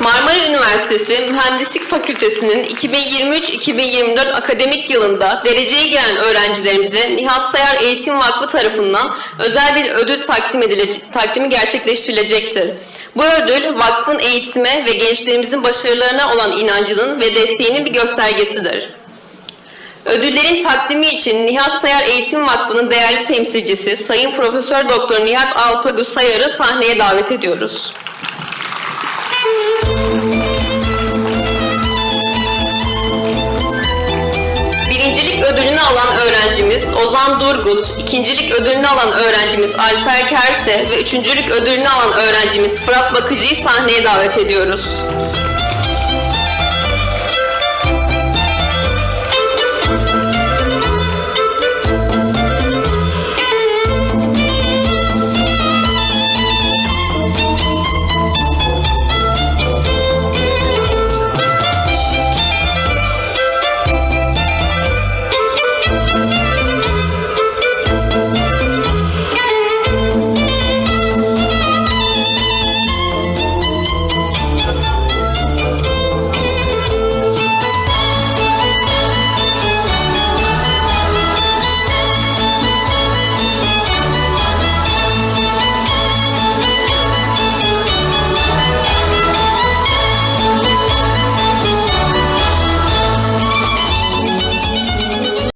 Marmara Üniversitesi Mühendislik Fakültesi'nin 2023-2024 akademik yılında dereceye giren öğrencilerimize Nihat Sayar Eğitim Vakfı tarafından özel bir ödül takdimi gerçekleştirilecektir. Bu ödül, vakfın eğitime ve gençlerimizin başarılarına olan inancının ve desteğinin bir göstergesidir. Ödüllerin takdimi için Nihat Sayar Eğitim Vakfı'nın değerli temsilcisi Sayın Profesör Doktor Nihat Alpagut Sayar'ı sahneye davet ediyoruz. Birincilik ödülünü alan öğrencimiz Ozan Durgut, ikincilik ödülünü alan öğrencimiz Alper Kerse ve üçüncülük ödülünü alan öğrencimiz Fırat Bakıcı'yı sahneye davet ediyoruz.